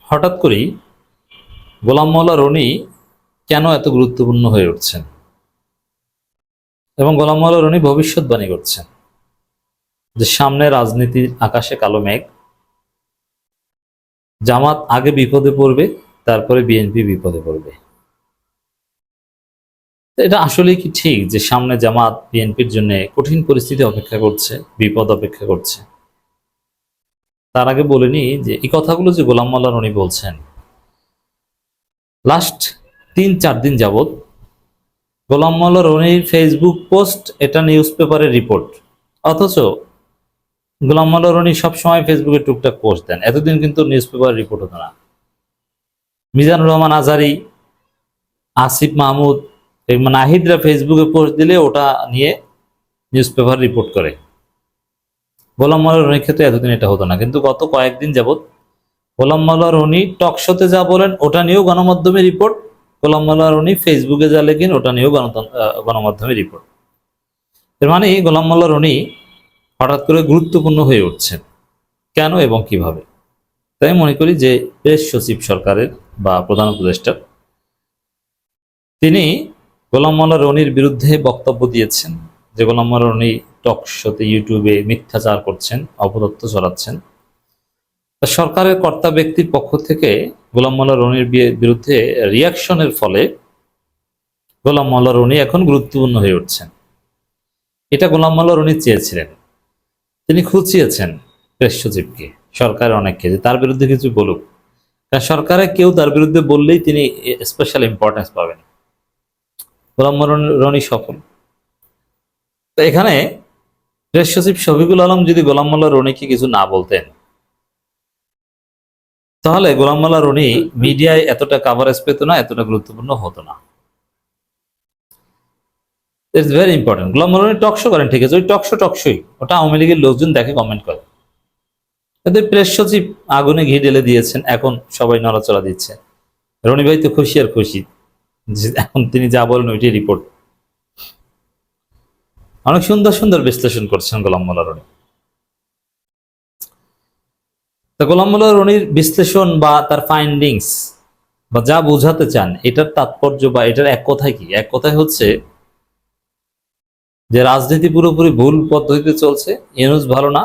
হঠাৎ করেই গোলাম মোল্লা রনি কেন এত গুরুত্বপূর্ণ হয়ে উঠছেন এবং গোলাম মোল্লা রনি ভবিষ্যৎবাণী করছেন যে সামনে রাজনীতির আকাশে কালো মেঘ, জামাত আগে বিপদে পড়বে, তারপরে বিএনপি বিপদে পড়বে। এটা আসলে কি ঠিক যে সামনে জামাত বিএনপির জন্য কঠিন পরিস্থিতি অপেক্ষা করছে, বিপদ অপেক্ষা করছে? তার আগে বলিনি যে এই কথাগুলো যে গোলাম মোল্লা রনি বলছেন, লাস্ট ৩-৪ দিন যাবত গোলাম মোল্লা রনির ফেসবুক পোস্ট এটা নিউজ পেপারের রিপোর্ট, অথচ গোলাম মোল্লা রনি সবসময় ফেসবুকে টুকটাক পোস্ট দেন। এতদিন কিন্তু নিউজ পেপারের রিপোর্ট হতো না। মিজানুর রহমান আজারি, আসিফ মাহমুদ, নাহিদরা ফেসবুকে পোস্ট দিলে ওটা নিয়ে নিউজ পেপার রিপোর্ট করে। গোলাম মোল্লা রনির ক্ষেত্রে এতদিন এটা হতো না, কিন্তু গত কয়েকদিন যাবত গোলাম মোল্লা রনি টক শোতে যা বলেন ওটা নিয়েও গণমাধ্যমে রিপোর্ট, গোলাম মোল্লা রনি ফেসবুকে যা লেখেন ওটা নিয়েও গণমাধ্যমে রিপোর্ট। এর মানে গোলাম মোল্লা রনি হঠাৎ করে গুরুত্বপূর্ণ হয়ে উঠছেন কেন এবং কিভাবে? তাই মনে করি যে প্রেস সচিব সরকারের বা প্রধান উপদেষ্টা তিনি গোলাম মোল্লা রনির বিরুদ্ধে বক্তব্য দিয়েছেন যে গোলাম মোল্লা রনি টক শোতে ইউটিউবে মিথ্যাচার করছেন, অপতথ্য ছড়াচ্ছেন। সরকারের কর্তা ব্যক্তির পক্ষ থেকে গোলাম মোল্লা রনির বিরুদ্ধে রিয়াকশনের ফলে গোলাম মোল্লা রনি এখন গুরুত্বপূর্ণ হয়ে উঠছেন। এটা গোলাম মোল্লা রনি চেয়েছিলেন। তিনি খুঁচিয়েছেন প্রেস সচিবকে, সরকারের অনেককে, যে তার বিরুদ্ধে কিছু বলুক। কারণ সরকারে কেউ তার বিরুদ্ধে বললেই তিনি স্পেশাল ইম্পর্টেন্স পাবেন। গোলাম মোল্লা রনি সফল। তো এখানে প্রেস সচিব শফিকুল আলম যদি গোলাম মোল্লা রনিকে কিছু না বলতেন, তাহলে গোলাম মোল্লা রনি মিডিয়ায় এতটা কাভারেজ পেত না, এতটা গুরুত্বপূর্ণ হতো না। It's very important. Golam Molla Roni talk show করেন, ঠিক আছে, ওই টকশোই, ওটা আওয়ামী লীগের লোকজন দেখে, কমেন্ট করে। এদের প্রেস সচিব আগুনে ঘি ঢেলে দিয়েছেন, এখন সবাই নড়াচড়া দিচ্ছে। রনি ভাই তো খুশি আর খুশি, এখন তিনি যা বলেন ওইটাই রিপোর্ট। অনেক সুন্দর সুন্দর বিশ্লেষণ করছেন গোলাম মোল্লা রনি। তা গোলাম মোল্লা রনির বিশ্লেষণ বা তার ফাইন্ডিংস বা যা বোঝাতে চান, এটার তাৎপর্য বা এটার এক কথায় কি? এক কথায় হচ্ছে যে রাজনীতি পুরোপুরি ভুল পদ্ধতিতে চলছে, ইউনূস ভালো না,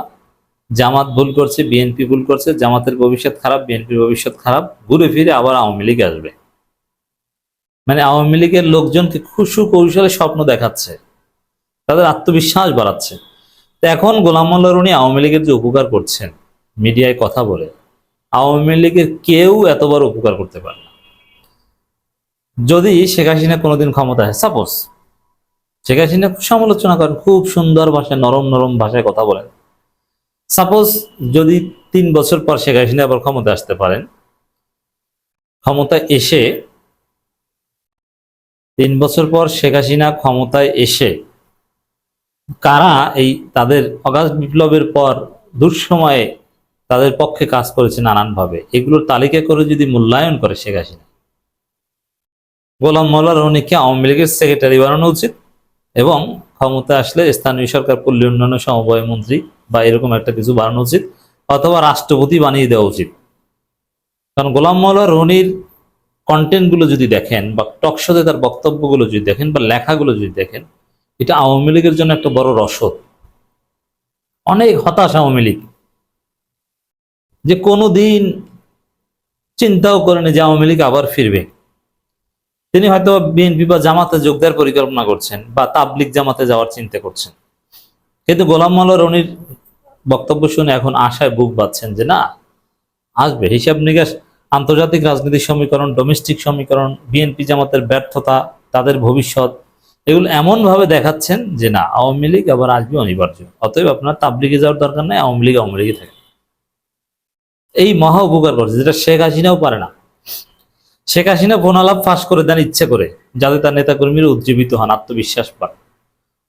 জামাত ভুল করছে, বিএনপি ভুল করছে, জামাতের ভবিষ্যৎ খারাপ, বিএনপির ভবিষ্যৎ খারাপ, ঘুরে ফিরে আবার আওয়ামী লীগ আসবে। মানে আওয়ামী লীগের লোকজনকে সুকৌশলে স্বপ্ন দেখাচ্ছে, তাদের আত্মবিশ্বাস বাড়াচ্ছে। তো এখন গোলাম মোল্লা রনি আওয়ামী লীগের যে উপকার করছেন মিডিয়ায় কথা বলে, আওয়ামী লীগের কেউ এত বড় উপকার করতে পারে না। যদি শেখ হাসিনা কোনোদিন ক্ষমতা হয়, সাপোজ শেখ হাসিনা সমালোচনা করেন, খুব সুন্দর ভাষায়, নরম নরম ভাষায় কথা বলেন, সাপোজ যদি 3 বছর পর শেখ হাসিনা আবার ক্ষমতা আসতে পারেন, ক্ষমতায় এসে 3 বছর পর শেখ হাসিনা ক্ষমতায় এসে কারা এই তাদের অগাস্ট বিপ্লবের পর দুঃসময়ে তাদের পক্ষে কাজ করেছে নানানভাবে, এগুলোর তালিকা করে যদি মূল্যায়ন করে শেখ হাসিনা, গোলাম মোল্লা রনিকে আওয়ামী লীগের সেক্রেটারি বানানো উচিত এবং ক্ষমতা আসলে স্থানীয় সরকার, পল্লী উন্নয়ন, সমবায় মন্ত্রী বা এরকম একটা কিছু বানানো উচিত, অথবা রাষ্ট্রপতি বানিয়ে দেওয়া উচিত। কারণ গোলাম মোল্লা রনির কন্টেন্টগুলো যদি দেখেন বা টকশোতে তার বক্তব্যগুলো যদি দেখেন বা লেখাগুলো যদি দেখেন, এটা আওয়ামী লীগের জন্য একটা বড় রসদ। অনেক হতাশ আওয়ামী লীগ, যে কোনোদিন চিন্তাও করেনি যে আওয়ামী লীগ আবার ফিরবে। তিনি হয়তো বিএনপি বা জামাতে যোগ দেওয়ার পরিকল্পনা করছেন বা তাবলিগ জামাতে যাওয়ার চিন্তা করছেন, কিন্তু গোলাম মোল্লা রনির বক্তব্য শুনে এখন আশায় বুক বাঁধছেন যে না, আসবে। হিসাব নিকাশ, আন্তর্জাতিক রাজনৈতিক সমীকরণ, ডোমেস্টিক সমীকরণ, বিএনপি জামাতের ব্যর্থতা, তাদের ভবিষ্যৎ, এগুলো এমন ভাবে দেখাচ্ছেন যে না, আওয়ামী লীগ আবার আসবে অনিবার্য। অতএব আপনার তাবলিগে যাওয়ার দরকার নেই, আওয়ামী লীগে থাকে। এই মহা উপকার করছে, যেটা শেখ হাসিনাও পারে না। শেখ হাসিনা ফোনালাপ ফাঁস করে দেন ইচ্ছে করে, যাতে তার নেতাকর্মীরা উজ্জীবিত হন, আত্মবিশ্বাস পান,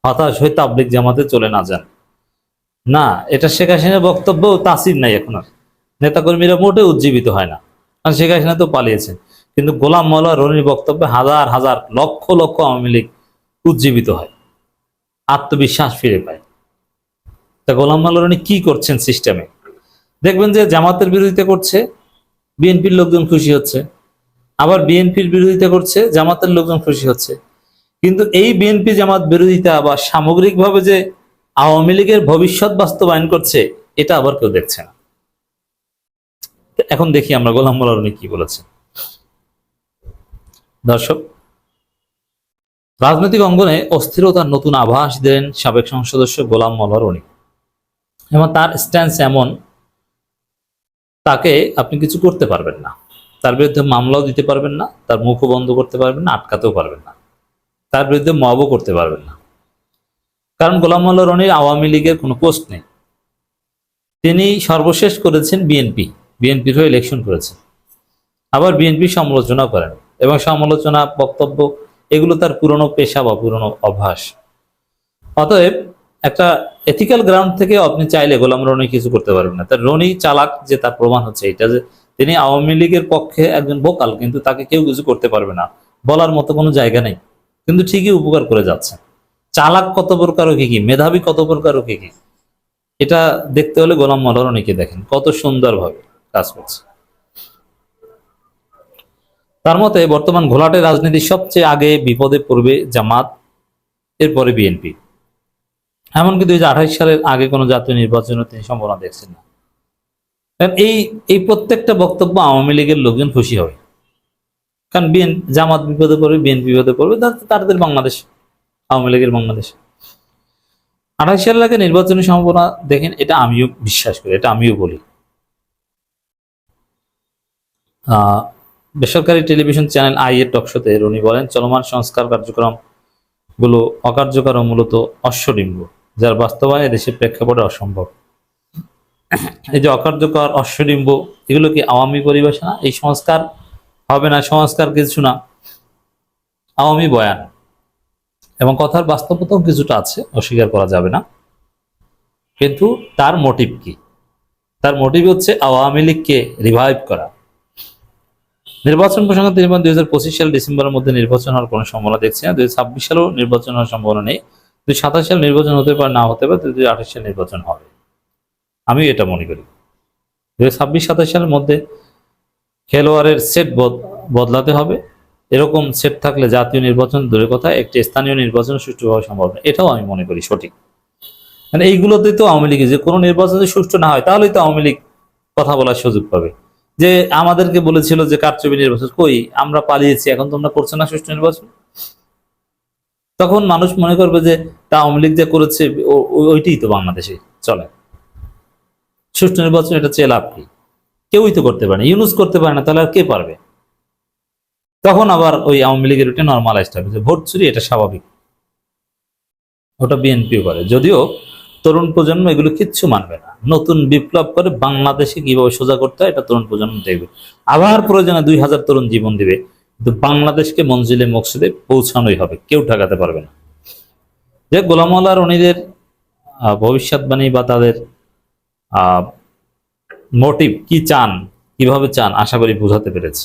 হতাশ হয়ে তাবলিগ জামাতে চলে না যান। না, এটা শেখ হাসিনার বক্তব্য তাসির নাই, এখন আর নেতাকর্মীরা মোটে উজ্জীবিত হয় না, কারণ শেখ হাসিনা তো পালিয়েছেন। কিন্তু গোলাম মোল্লা রনির বক্তব্যে হাজার হাজার লক্ষ লক্ষ আওয়ামী লীগ উজ্জীবিত হয়, আত্মবিশ্বাস ফিরে পায়। তা গোলাম মোল্লা রনি কি করছেন সিস্টেমে? দেখবেন যে জামাতের বিরোধিতা করছে, বিএনপির লোকজন খুশি হচ্ছে, আবার বিএনপির বিরোধিতা করছে, জামাতের লোকজন খুশি হচ্ছে। কিন্তু এই বিএনপি জামাত বিরোধিতা বা সামগ্রিকভাবে যে আওয়ামী লীগের ভবিষ্যৎ বাস্তবায়ন করছে, এটা আবার কেউ দেখছে না। এখন দেখি আমরা গোলাম মোল্লা রনি কি বলেছে। দর্শক, রাজনৈতিক অঙ্গনে অস্থিরতার নতুন আভাস দেন সাবেক সংসদ সদস্য গোলাম মোল্লা রনি, এবং তার স্ট্যান্স এমন, তাকে আপনি কিছু করতে পারবেন না, তার বিরুদ্ধে মামলাও দিতে পারবেন না, তার মুখও বন্ধ করতে পারবেন না, আটকাতেও পারবেন না, তার বিরুদ্ধে মবও করতে পারবেন না। কারণ গোলাম মোল্লা রনির আওয়ামী লীগের কোনো পোস্ট নেই। তিনি সর্বশেষ করেছেন বিএনপির হয়ে ইলেকশন করেছেন, আবার বিএনপি সমালোচনা করেন, এবং সমালোচনা, বক্তব্য, এগুলো তার পুরনো পেশা বা পুরনো অভ্যাস। অতএব একটা এথিক্যাল গ্রাউন্ড থেকে আপনি চাইলে গোলাম রনি কিছু করতে পারবেন না। তার রনি চালাক যে তার প্রমাণ হচ্ছে এটা, যে তিনি আওয়ামী লীগের পক্ষে একজন ভোকাল, কিন্তু তাকে কেউ কিছু করতে পারবে না, বলার মতো কোনো জায়গা নেই, কিন্তু ঠিকই উপকার করে যাচ্ছে। চালাক কত প্রকার ও কি, মেধাবী কত প্রকার ও কি, এটা দেখতে হলে গোলাম মোল্লা রনিকে দেখেন কত সুন্দরভাবে কাজ করছে। তার মতে বর্তমান ঘোলাটে রাজনীতির সবচেয়ে আগে বিপদে পড়বে জামাত, এরপরে বিএনপি। এমনকি 2028 সালের আগে কোনো জাতীয় নির্বাচনে তিনি সম্ভাবনা দেখছেন না। কারণ এই প্রত্যেকটা বক্তব্য আওয়ামী লীগের লোকজন খুশি হবে, কারণ জামাত বিপদে পড়বে, বিএনপি বিপদে পড়বে, তাদের বাংলাদেশ, আওয়ামী লীগের বাংলাদেশ। 28 সালের আগে নির্বাচনী সম্ভাবনা দেখেন, এটা আমিও বিশ্বাস করি, এটা আমিও বলি। বেসরকারি টেলিভিশন চ্যানেল এর টকশোতে রনি বলেন, চলমান সংস্কার কার্যক্রম গুলো অকার্যকর ও মূলত অশ্বডিম্ব, যার বাস্তবায়নে দেশের প্রেক্ষাপটে অসম্ভব। এই যে অকার্যকর, অশ্বডিম্ব, এগুলো কি আওয়ামী পরিভাষা না? এই সংস্কার হবে না, সংস্কার কিছু না, আওয়ামী বয়ান, এবং কথার বাস্তবতাও কিছুটা আছে, অস্বীকার করা যাবে না। কিন্তু তার মোটিভ কি? তার মোটিভ হচ্ছে আওয়ামী লীগকে রিভাইভ করা। নির্বাচন প্রসঙ্গে তিনি 2025 সাল ডিসেম্বরের মধ্যে নির্বাচন হওয়ার কোনো সম্ভাবনা দেখছি না। 2026 সালেও নির্বাচন হওয়ার সম্ভাবনা নেই। 2027 সাল নির্বাচন হতে পারে, না হতে পারে, 2028 সাল নির্বাচন হবে, আমি এটা মনে করি। 2026-27 সালের মধ্যে খেলোয়াড়ের সেট বদলাতে হবে। এরকম সেট থাকলে জাতীয় নির্বাচন দূরের কথা, একটি স্থানীয় নির্বাচন সুষ্ঠু হওয়া সম্ভব না, এটাও আমি মনে করি সঠিক। মানে এইগুলোতে তো আওয়ামী লীগ, যে কোনো নির্বাচন যদি সুষ্ঠু না হয়, তাহলেই তো আওয়ামী লীগ কথা বলার সুযোগ পাবে। যে আমাদেরকে বলেছিল যে কারচুপি নির্বাচন, কই আমরা পালিয়েছি, এখন তোমরা করছো না সুষ্ঠু নির্বাচন, তখন মানুষ মনে করবে যে তা আওয়ামী লীগ যা করেছে ওইটাই তো বাংলাদেশে চলে। সুষ্ঠু নির্বাচন এটা চেয়ে লাভ কি? কেউই তো করতে পারে না, ইউনুস করতে পারে না, তাহলে আর কে পারবে? তখন আবার ওই আওয়ামী লীগের ওটা নর্মালাইজড হবে যে ভোট চুরি এটা স্বাভাবিক, ওটা বিএনপিও করে। যদিও তরুণ প্রজন্ম এগুলো কিচ্ছু মানবে না, নতুন বিপ্লব করে বাংলাদেশে কিভাবে সোজা করতে হয় এটা তরুণ প্রজন্ম দেখবে, আবার প্রয়োজনে 2000 তরুণ জীবন দিবে, কিন্তু বাংলাদেশকে মঞ্জিলে মকসুদে পৌঁছানোই হবে, কেউ ঠেকাতে পারবে না। যে গোলাম মোল্লা রনিদের ভবিষ্যৎবাণী বা তাদের মোটিভ কি চান, কিভাবে চান, আশা করি বুঝাতে পেরেছি।